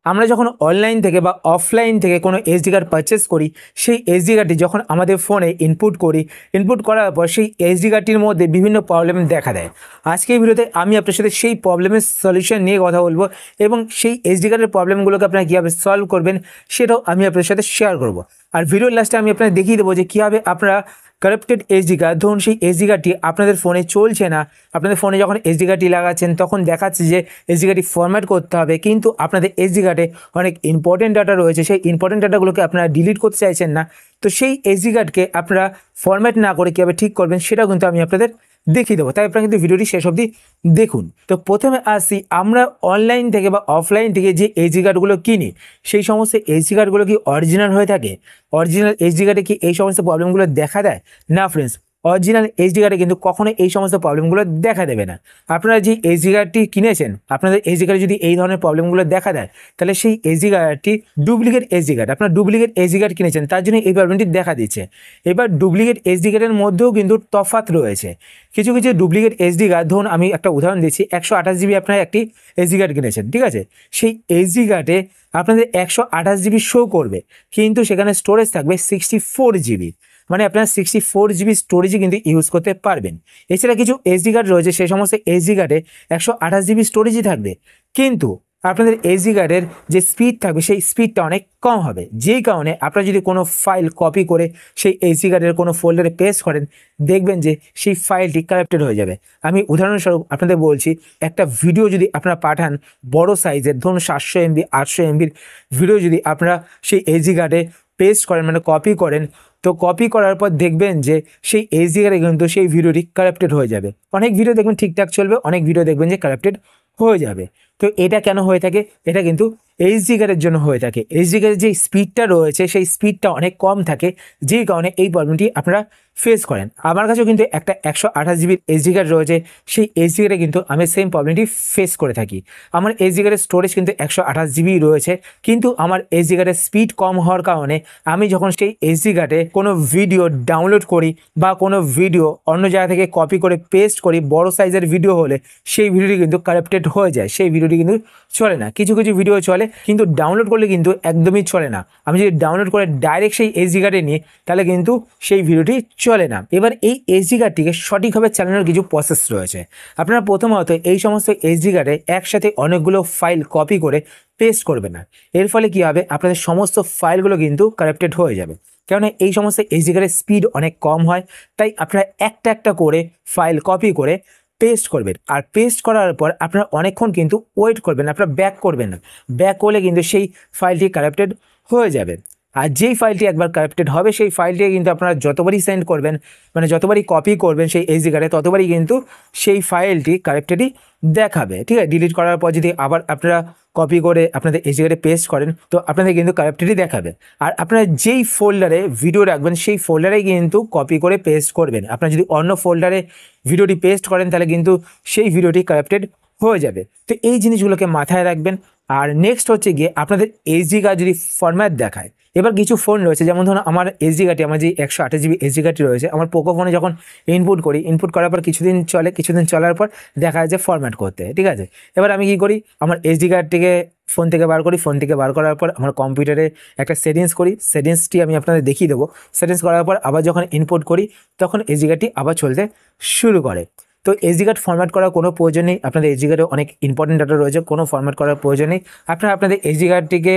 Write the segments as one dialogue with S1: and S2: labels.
S1: আমরা যখন অনলাইন থেকে বা অফলাইন থেকে কোনো এসডি কার্ড পারচেস করি, সেই এসডি কার্ডটি যখন আমাদের ফোনে ইনপুট করি, ইনপুট করার পর সেই এসডি কার্ডটির মধ্যে বিভিন্ন প্রবলেম দেখা দেয়। আজকের ভিডিওতে আমি আপনার সাথে সেই প্রবলেমের সলিউশন নিয়ে কথা বলবো এবং সেই এসডি কার্ডের প্রবলেমগুলোকে আপনারা কীভাবে সলভ করবেন সেটাও আমি আপনার সাথে শেয়ার করব। আর ভিডিওর লাস্টে আমি আপনাদের দেখিয়ে দেবো যে কীভাবে আপনারা কারাপ্টেড এসডি কার্ড, ধরুন সেই এসডি কার্ডটি আপনাদের ফোনে চলছে না, আপনাদের ফোনে যখন এসডি কার্ডটি লাগাচ্ছেন তখন দেখাচ্ছে যে এসডি কার্ডটি ফরম্যাট করতে হবে, কিন্তু আপনাদের এসডি কার্ডে অনেক ইম্পর্টেন্ট ডাটা রয়েছে, সেই ইম্পর্টেন্ট ডাটাগুলোকে আপনারা ডিলিট করতে চাইছেন না। তো সেই এসডি কার্ডকে আপনারা ফরম্যাট না করে কীভাবে ঠিক করবেন সেটাও কিন্তু আমি আপনাদের দেখিয়ে দেবো, তাই আপনারা কিন্তু ভিডিওটি শেষ অবধি দেখুন। তো প্রথমে আসি, আমরা অনলাইন থেকে বা অফলাইন থেকে যে এসডি কার্ডগুলো কিনি, সেই সমস্ত এসডি কার্ডগুলো কি অরিজিনাল হয়ে থাকে? অরিজিনাল এসডি কার্ডে কি এই সমস্ত প্রবলেমগুলো দেখা দেয়? না ফ্রেন্ডস, অরিজিনাল এসডি কার্ডে কিন্তু কখনো এই সমস্ত প্রবলেমগুলো দেখা দেবে না। আপনারা যে এসডি কার্ডটি কিনেছেন, আপনাদের এসডি কার্ডে যদি এই ধরনের প্রবলেমগুলো দেখা দেয়, তাহলে সেই এসডি কার্ডটি ডুপ্লিকেট এসডি কার্ড। আপনারা ডুপ্লিকেট এসডি কার্ড কিনেছেন, তার জন্য এই প্রবলেমটি দেখা দিচ্ছে। এবার ডুপ্লিকেট এসডি কার্ডের মধ্যেও কিন্তু তফাৎ রয়েছে। কিছু কিছু ডুপ্লিকেট এসডি কার্ড, ধরুন আমি একটা উদাহরণ দিচ্ছি, 128 জিবি আপনারা একটি এসডি কার্ড কিনেছেন, ঠিক আছে? সেই এসডি কার্ডে আপনাদের 128 জিবি শো করবে, কিন্তু সেখানে স্টোরেজ থাকবে 64 জিবি। মানে আপনারা 64 জিবি স্টোরেজই কিন্তু ইউজ করতে পারবেন। এছাড়া কিছু এসডি কার্ড রয়েছে, সেই সমস্ত এসডি কার্ডে 128 জিবি স্টোরেজই থাকবে, কিন্তু আপনাদের এসডি কার্ডের যে স্পিড থাকবে সেই স্পিডটা অনেক কম হবে, যেই কারণে আপনারা যদি কোনো ফাইল কপি করে সেই এসডি কার্ডের কোনো ফোল্ডারে পেস্ট করেন, দেখবেন যে সেই ফাইলটি কারাপ্টেড হয়ে যাবে। আমি উদাহরণস্বরূপ আপনাদের বলছি, একটা ভিডিও যদি আপনারা পাঠান বড় সাইজের, ধরুন 700 এমবি 800 এমবির ভিডিও যদি আপনারা সেই এসডি কার্ডে পেস্ট করেন, মানে কপি করেন, তো কপি করার পর দেখবেন যে সেই এসডি কার্ডে কিন্তু সেই ভিডিওটি কারাপ্টেড হয়ে যাবে। অনেক ভিডিও দেখবেন ঠিকঠাক চলবে, অনেক ভিডিও দেখবেন যে কারাপ্টেড হয়ে যাবে। তো এটা কেন হয়ে থাকে? এটা কিন্তু এইচডি কার্ডের জন্য হয়ে থাকে। এইচডি কার্ডের যে স্পিডটা রয়েছে সেই স্পিডটা অনেক কম থাকে, যেই কারণে এই প্রবলেমটি আপনারা ফেস করেন। আমার কাছেও কিন্তু একটা 128 জিবির এইচডি কার্ড রয়েছে, সেই এইচডি কার্ডে কিন্তু আমি সেম প্রবলেমটি ফেস করে থাকি। আমার এইচডি কার্ডের স্টোরেজ কিন্তু 128 জিবি রয়েছে, কিন্তু আমার এইচডি কার্ডের স্পিড কম হওয়ার কারণে আমি যখন সেই এইচডি কার্ডে কোনো ভিডিও ডাউনলোড করি বা কোনো ভিডিও অন্য জায়গা থেকে কপি করে পেস্ট করি, বড় সাইজের ভিডিও হলে সেই ভিডিওটি কিন্তু কারাপ্টেড হয়ে যায়, সেই ভিডিওটি কিন্তু চলে না। কিছু কিছু ভিডিও চলে, কিন্তু ডাউনলোড করলে কিন্তু একদমই চলে না। আমি যদি ডাউনলোড করে ডাইরেক্ট সেই এইচডি কার্ডে নিই, তাহলে কিন্তু সেই ভিডিওটি চলে না। এবার এই এইচডি কার্ডটিকে সঠিকভাবে চালানোর কিছু প্রসেস রয়েছে। আপনারা প্রথমত এই সমস্ত এইচডি কার্ডে একসাথে অনেকগুলো ফাইল কপি করে পেস্ট করবে না। এর ফলে কি হবে, আপনাদের সমস্ত ফাইলগুলো কিন্তু কারাপ্টেড হয়ে যাবে। কেননা এই সমস্ত এইচডি কার্ডের স্পিড অনেক কম হয়, তাই আপনারা একটা একটা করে ফাইল কপি করে পেস্ট করবেন। আর পেস্ট করার পর আপনারা অনেকক্ষণ কিন্তু ওয়েট করবেন, আপনারা ব্যাক করবেন না। ব্যাক করলে কিন্তু সেই ফাইলটি কারাপ্টেড হয়ে যাবে। আর যেই ফাইলটি একবার কারাপ্টেড হবে, সেই ফাইলটি কিন্তু আপনারা যতবারই সেন্ড করবেন, মানে যতবারই কপি করবেন সেই এইচডি কার্ডে, ততবারই কিন্তু সেই ফাইলটি কারাপ্টেডই দেখাবে, ঠিক আছে? ডিলিট করার পর যদি আবার আপনারা কপি করে আপনাদের এইচডি কার্ডে পেস্ট করেন, তো আপনাদের কিন্তু কারাপ্টেডই দেখাবে। আর আপনারা যেই ফোল্ডারে ভিডিও রাখবেন, সেই ফোল্ডারেই কিন্তু কপি করে পেস্ট করবেন। আপনারা যদি অন্য ফোল্ডারে ভিডিওটি পেস্ট করেন, তাহলে কিন্তু সেই ভিডিওটি কারাপ্টেড হয়ে যাবে। তো এই জিনিসগুলোকে মাথায় রাখবেন। আর নেক্সট হচ্ছে গিয়ে, আপনাদের এইচডি কার্ড যদি ফরম্যাট দেখায়, এবার কিছু ফোন রয়েছে, যেমন ধরুন আমার এইচডি কার্ডটি, আমার যে 128 জিবি এইচডি কার্ডটি রয়েছে, আমার পোকো ফোনে যখন ইনপুট করি, ইনপুট করার পর কিছুদিন চলে, কিছুদিন চলার পর দেখা যায় যে ফরম্যাট করতে, ঠিক আছে? এবার আমি কী করি, আমার এইচডি কার্ডটিকে ফোন থেকে বার করি, ফোন থেকে বার করার পর আমার কম্পিউটারে একটা সেটিংস করি, সেটিংসটি আমি আপনাদের দেখিয়ে দেবো। সেটিংস করার পর আবার যখন ইনপুট করি, তখন এইচডি কার্ডটি আবার চলতে শুরু করে। তো এইচডি কার্ড ফরম্যাট করার কোনো প্রয়োজন নেই, আপনাদের এইচডি কার্ডে অনেক ইম্পর্টেন্ট ডাটা রয়েছে, কোনো ফরম্যাট করার প্রয়োজন নেই। আপনারা আপনাদের এইচডি কার্ডটিকে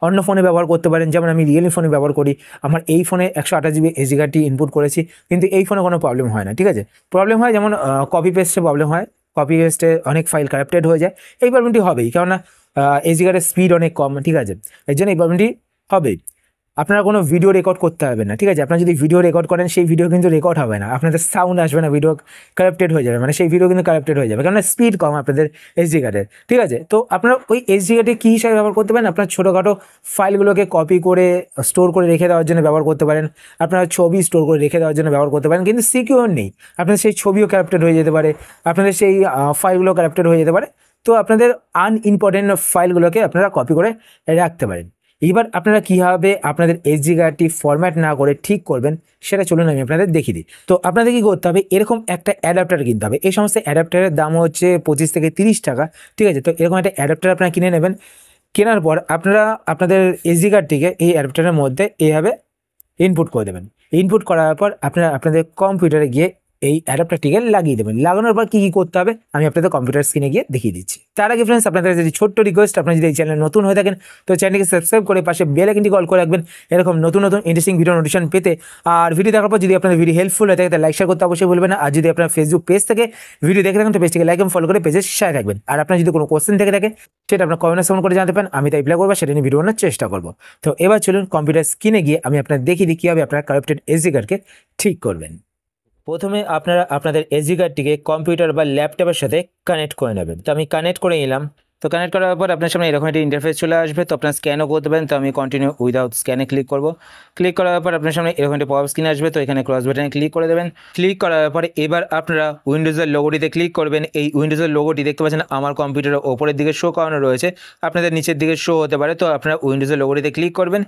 S1: অন্য ফোনে ব্যবহার করতে পারেন, যেমন আমি রিয়েলমি ফোনে ব্যবহার করি। আমার এই ফোনে 128 জিবি এইচডি কার্ডটি ইনপুট করেছি, কিন্তু এই ফোনে কোনো প্রবলেম হয় না, ঠিক আছে? প্রবলেম হয় যেমন কপি পেস্টে প্রবলেম হয়, কপি পেস্টে অনেক ফাইল কারাপ্টেড হয়ে যায়। এই প্রবলেমটি হবেই, কেননা এইচডি কার্ডের স্পিড অনেক কম, ঠিক আছে? এর জন্য এই প্রবলেমটি হবেই। আপনারা কোনো ভিডিও রেকর্ড করতে হবে না, ঠিক আছে? আপনারা যদি ভিডিও রেকর্ড করেন, সেই ভিডিও কিন্তু রেকর্ড হবে না, আপনাদের সাউন্ড আসবে না, ভিডিও কারাপ্টেড হয়ে যাবে, মানে সেই ভিডিও কিন্তু কারাপ্টেড হয়ে যাবে, কারণ স্পিড কম আপনাদের এইচডি কার্ডের, ঠিক আছে? তো আপনারা ওই এইচডি কার্ডে কী হিসাবে ব্যবহার করতে পারেন, আপনার ছোটোখাটো ফাইলগুলোকে কপি করে স্টোর করে রেখে দেওয়ার জন্য ব্যবহার করতে পারেন। আপনারা ছবি স্টোর করে রেখে দেওয়ার জন্য ব্যবহার করতে পারেন, কিন্তু সিকিউর নেই, আপনাদের সেই ছবিও কারাপ্টেড হয়ে যেতে পারে, আপনাদের সেই ফাইলগুলো কারাপ্টেড হয়ে যেতে পারে। তো আপনাদের আনইম্পর্টেন্ট ফাইলগুলোকে আপনারা কপি করে রাখতে পারেন। এবার আপনারা কীভাবে আপনাদের এইচডি কার্ডটি ফরম্যাট না করে ঠিক করবেন, সেটা চলুন আমি আপনাদের দেখিয়ে দিই। তো আপনাদের কী করতে হবে, এরকম একটা অ্যাডাপ্টার কিনতে হবে। এই সমস্ত অ্যাডাপ্টারের দাম হচ্ছে 25 থেকে 30 টাকা, ঠিক আছে? তো এরকম একটা অ্যাডাপ্টার আপনারা কিনে নেবেন। কেনার পর আপনারা আপনাদের এসডি কার্ডটিকে এই অ্যাডাপ্টারের মধ্যে এইভাবে ইনপুট করে দেবেন। ইনপুট করার পর আপনারা আপনাদের কম্পিউটারে গিয়ে এই অ্যাডাপ্টারটিকে লাগিয়ে দেবেন। লাগানোর পর কী করতে হবে আমি আপনাদের কম্পিউটার স্ক্রিনে গিয়ে দেখিয়ে দিচ্ছি। তার আগে ফ্রেন্ডস, আপনাদের যদি ছোট্ট রিকোয়েস্ট, আপনারা যদি এই চ্যানেলে নতুন হয়ে থাকেন তো চ্যানেলকে সাবস্ক্রাইব করে পাশে বেল আইকনটি কল করে রাখবেন এরকম নতুন নতুন ইন্টারেস্টিং ভিডিও নোটিফিকেশন পেতে। আর ভিডিও দেখার পর যদি আপনাদের ভিডিও হেল্পফুল হয়ে থাকে তাহলে লাইক শেয়ার করতে অবশ্যই ভুলবেন না। আর যদি আপনার ফেসবুক পেজ থেকে ভিডিও দেখে থাকেন তো পেজটিকে লাইক এবং ফলো করে পেজের শেয়ার রাখবেন। আর আপনার যদি কোনো কোশ্চেন থেকে থাকে সেটা আপনার কমেন্টে কমেন্ট করে জানাতে পারেন, আমি তাই রিপ্লাই করবো, সেটা নিয়ে ভিডিও বানানোর চেষ্টা করবো। তো এবার চলুন কম্পিউটার স্ক্রিনে গিয়ে আমি আপনার দেখিয়ে দিই কীভাবে আপনার কারাপ্টেড এসডি কার্ডকে ঠিক করবেন। প্রথমে আপনারা আপনাদের এসডি কার্ডটিকে কম্পিউটার বা ল্যাপটপের সাথে কানেক্ট করে নেবেন। তো আমি কানেক্ট করে নিলাম। তো কানেক্ট করার পর আপনার সামনে এরকম একটা ইন্টারফেস চলে আসবে। তো আপনার স্ক্যানও করতে পারেন। তো আমি কন্টিনিউ উইদাউট স্ক্যানে ক্লিক করব। ক্লিক করার পর আপনার সামনে এরকম একটা পপ স্ক্রিন আসবে। তো এখানে ক্রস বাটনে ক্লিক করে দেবেন। ক্লিক করার পরে এবার আপনারা উইন্ডোজের লোগোটিতে ক্লিক করবেন। এই উইন্ডোজের লোগোটি দেখতে পাচ্ছেন আমার কম্পিউটারের ওপরের দিকে শো করানো রয়েছে, আপনাদের নিচের দিকে শো হতে পারে। তো আপনারা উইন্ডোজের লোগোটিতে ক্লিক করবেন।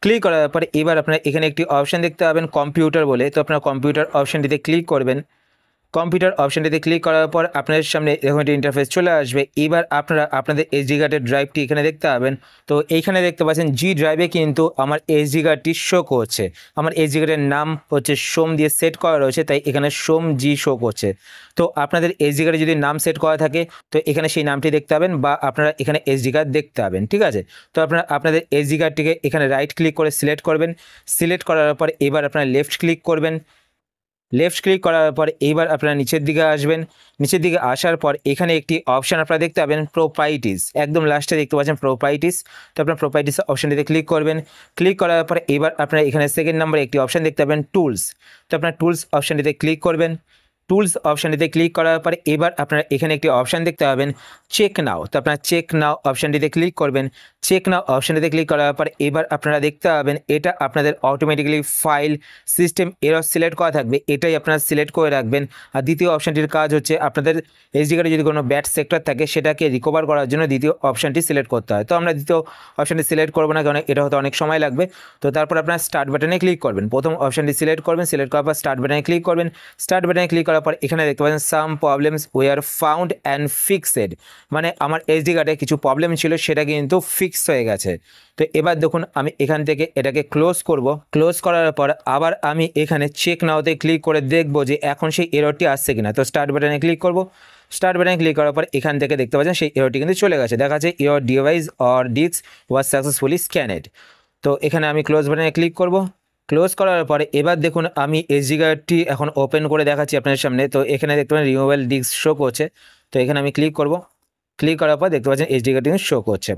S1: ক্লিক করার পরে এবার আপনারা এখানে একটি অপশান দেখতে পাবেন কম্পিউটার বলে। তো আপনারা কম্পিউটার অপশানটিতে ক্লিক করবেন। কম্পিউটার অপশানটিতে ক্লিক করার পর আপনাদের সামনে এরকম একটা ইন্টারফেস চলে আসবে। এবার আপনারা আপনাদের এসডি কার্ডের ড্রাইভটি এখানে দেখতে পাবেন। তো এইখানে দেখতে পাচ্ছেন জি ড্রাইভে কিন্তু আমার এসডি কার্ডটি শো করছে। আমার এসডি কার্ডের নাম হচ্ছে সোম দিয়ে সেট করা রয়েছে, তাই এখানে সোম জি শো করছে। তো আপনাদের এসডি কার্ডে যদি নাম সেট করা থাকে তো এখানে সেই নামটি দেখতে পাবেন বা আপনারা এখানে এসডি কার্ড দেখতে পাবেন, ঠিক আছে। তো আপনারা আপনাদের এসডি কার্ডটিকে এখানে রাইট ক্লিক করে সিলেক্ট করবেন। সিলেক্ট করার পর এবার আপনারা লেফট ক্লিক করবেন। লেফট ক্লিক করার পর এইবার আপনারা নিচের দিকে আসবেন। নিচের দিকে আসার পর এখানে একটি অপশান আপনারা দেখতে পাবেন প্রপার্টিস, একদম লাস্টে দেখতে পাচ্ছেন প্রপার্টিস। তো আপনার প্রপার্টিস অপশানটিতে ক্লিক করবেন। ক্লিক করার পর এবার আপনারা এখানে সেকেন্ড নাম্বারে একটি অপশান দেখতে পাবেন টুলস। তো আপনার টুলস অপশানটিতে ক্লিক করবেন। টুলস অপশানটিতে ক্লিক করার পরে এবার আপনারা এখানে একটি অপশান দেখতে পাবেন চেক নাও। তো আপনারা চেক নাও অপশানটিতে ক্লিক করবেন। চেক নাও অপশানটিতে ক্লিক করার পর এবার আপনারা দেখতে পাবেন এটা আপনাদের automatically file system error select করা থাকবে, এটাই আপনারা সিলেক্ট করে রাখবেন। আর দ্বিতীয় অপশানটির কাজ হচ্ছে আপনাদের এসডি কার্ডে যদি কোনো ব্যাড সেক্টর থাকে সেটাকে রিকভার করার জন্য দ্বিতীয় অপশানটি সিলেক্ট করতে হয়। তো আমরা দ্বিতীয় অপশানটি সিলেক্ট করবো না, কারণ এটা হতে অনেক সময় লাগবে। তো তারপর আপনারা স্টার্ট বাটনে ক্লিক করবেন। প্রথম অপশানটি সিলেক্ট করবেন। সিলেক্ট করার পর স্টার্ট বাটনে ক্লিক করবেন। স্টার্ট বাটনে ক্লিক করার পর এখানে দেখতে পাচ্ছেন সাম problems were found and fixed, মানে আমার এসডি কার্ডে কিছু প্রবলেম ছিল সেটা কিন্তু ফিক্স হয়ে গেছে। তো এবার দেখুন আমি এখান থেকে এটাকে ক্লোজ করব। ক্লোজ করার পর আবার আমি এখানে চেক নাওতে ক্লিক করে দেখব যে এখন সেই এররটি আসছে কিনা। তো স্টার্ট বাটনে ক্লিক করব। স্টার্ট বাটনে ক্লিক করার পর এখান থেকে দেখতে পাচ্ছেন সেই এররটি কিন্তু চলে গেছে, দেখা যাচ্ছে your device or disk was successfully scanned. তো এখানে আমি ক্লোজ বাটনে ক্লিক করব। ক্লোজ করার পরে এবার দেখুন আমি এসডি কার্ডটি এখন ওপেন করে দেখাচ্ছি আপনাদের সামনে। তো এখানে দেখতে পাচ্ছেন রিমুভেবল ডিস্ক শো করছে। তো এখানে আমি ক্লিক করব। ক্লিক করার পর দেখতে পাচ্ছেন এসডি কার্ডটি শো করছে।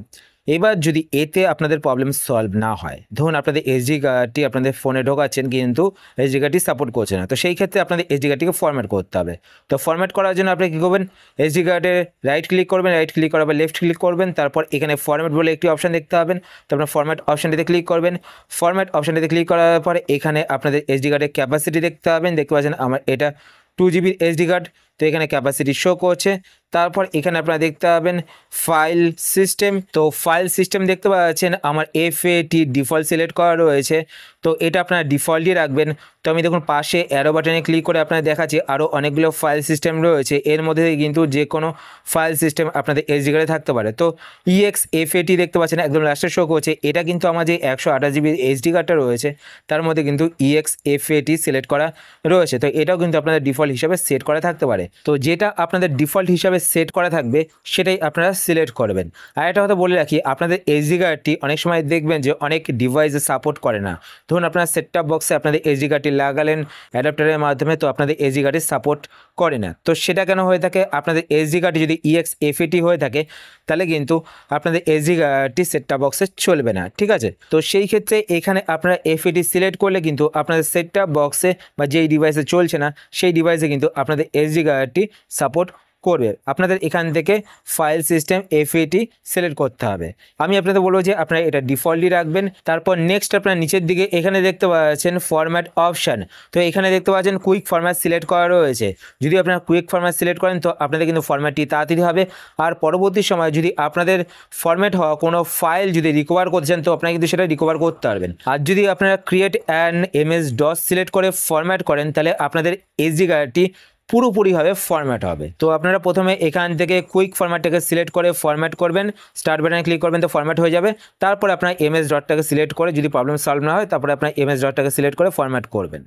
S1: এবার যদি এতে আপনাদের প্রবলেম সলভ না হয়, ধরুন আপনাদের এসডি কার্ডটি আপনাদের ফোনে ঢোকাচ্ছেন কিন্তু এসডি কার্ডটি সাপোর্ট করছে না, তো সেই ক্ষেত্রে আপনাদের এসডি কার্ডটিকে ফরম্যাট করতে হবে। তো ফরম্যাট করার জন্য আপনি কী করবেন, এসডি কার্ডে রাইট ক্লিক করবেন। রাইট ক্লিক করার পর লেফট ক্লিক করবেন। তারপর এখানে ফরম্যাট বলে একটি অপশান দেখতে পাবেন। তো আপনার ফরম্যাট অপশানটিতে ক্লিক করবেন। ফরম্যাট অপশানটিতে ক্লিক করার পরে এখানে আপনাদের এসডি কার্ডের ক্যাপাসিটি দেখতে পাবেন। দেখতে পাচ্ছেন আমার এটা 2 GB এসডি কার্ড। তো এখানে ক্যাপাসিটি শো করছে। তারপর এখানে আপনারা দেখতে পাবেন ফাইল সিস্টেম। তো ফাইল সিস্টেম দেখতে পাচ্ছেন আমার FAT ডিফল্ট সিলেক্ট করা রয়েছে, তো এটা আপনারা ডিফল্টই রাখবেন। তো আমি দেখুন পাশে অ্যারো বাটনে ক্লিক করে আপনারা দেখাচ্ছি আরও অনেকগুলো ফাইল সিস্টেম রয়েছে, এর মধ্যে কিন্তু যে কোনো ফাইল সিস্টেম আপনাদের এসডি কার্ডে থাকতে পারে। তো EXFAT দেখতে পাচ্ছেন একদম লাস্টে শো করছে, এটা কিন্তু আমার যে 128 GB এসডি কার্ডটা রয়েছে তার মধ্যে কিন্তু EXFAT সিলেক্ট করা রয়েছে। তো এটাও কিন্তু আপনাদের ডিফল্ট হিসাবে সেট করা থাকতে পারে। তো যেটা আপনাদের ডিফল্ট হিসাবে সেট করা থাকবে সেটাই আপনারা সিলেক্ট করবেন। আর একটা কথা বলে রাখি, আপনাদের এসডি কার্ডটি অনেক সময় দেখবেন যে অনেক ডিভাইসে সাপোর্ট করে না। ধরুন আপনার সেটটপ বক্সে আপনাদের এসডি কার্ডটি লাগালেন অ্যাডাপ্টারের মাধ্যমে, তো আপনাদের এসডি কার্ডটি সাপোর্ট করে না। তো সেটা কেন হয়ে থাকে, আপনাদের এসডি কার্ডটি যদি EXFAT হয়ে থাকে তাহলে কিন্তু আপনাদের এসডি কার্ডটি সেটটপ বক্সে চলবে না, ঠিক আছে। তো সেই ক্ষেত্রে এখানে আপনারা FAT সিলেক্ট করলে কিন্তু আপনাদের সেটটপ বক্সে বা যেই ডিভাইসে চলছে না সেই ডিভাইসে কিন্তু আপনাদের এসডি কার্ডটি সাপোর্ট করবে। আপনাদের এখান থেকে ফাইল সিস্টেম FAT সিলেক্ট করতে হবে। আমি আপনাদের বলবো যে আপনারা এটা ডিফল্টলি রাখবেন। তারপর নেক্সট আপনার নিচের দিকে এখানে দেখতে পাচ্ছেন ফরম্যাট অপশান। তো এখানে দেখতে পাচ্ছেন কুইক ফরম্যাট সিলেক্ট করা রয়েছে। যদি আপনারা কুইক ফরম্যাট সিলেক্ট করেন তো আপনাদের কিন্তু ফরম্যাটটি তাড়াতাড়ি হবে। আর পরবর্তী সময় যদি আপনাদের ফরম্যাট হওয়া কোনো ফাইল যদি রিকভার করতে চান তো আপনারা কিন্তু সেটা রিকভার করতে পারবেন। আর যদি আপনারা create an MS DOS select করে ফরম্যাট করেন তাহলে আপনাদের এসডি কার্ডটি পুরোপুরিভাবে ফরম্যাট হবে। তো আপনারা প্রথমে এখান থেকে কুইক ফরম্যাটটাকে সিলেক্ট করে ফরম্যাট করবেন, স্টার্ট বাটনে ক্লিক করবেন তো ফরম্যাট হয়ে যাবে। তারপর আপনার এমএস ডটটাকে সিলেক্ট করে যদি প্রবলেম সলভ না হয় তারপরে আপনার এমএস ডটটাকে সিলেক্ট করে ফরম্যাট করবেন।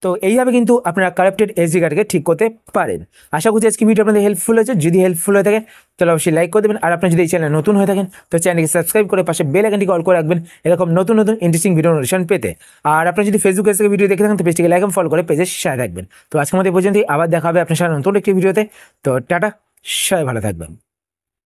S1: তো এইভাবে কিন্তু আপনারা কারাপ্টেড এসডি কার্ডকে ঠিক করতে পারেন। আশা করছি আজকে ভিডিও আপনাদের হেল্পফুল হয়েছে। যদি হেল্পফুল হয়ে থাকে তাহলে অবশ্যই লাইক করে দেবেন, আর আপনি যদি এই চ্যানেলে নতুন হয়ে থাকেন তো চ্যানেলকে সাবস্ক্রাইব করে পাশে বেল আইকনটি অল করে রাখবেন এরকম নতুন নতুন ইন্টারেস্টিং ভিডিও নোটিফিকেশন পেতে। আর আপনি যদি ফেসবুক থেকে ভিডিও দেখে থাকেন তো পেজটিকে লাইক এবং ফলো করে পেজের সাথে থাকবেন। তো আজকের মধ্যে পর্যন্ত আবার দেখা হবে আপনার সাথে নতুন একটি ভিডিওতে। তো টাটা, সবাই ভালো থাকবেন।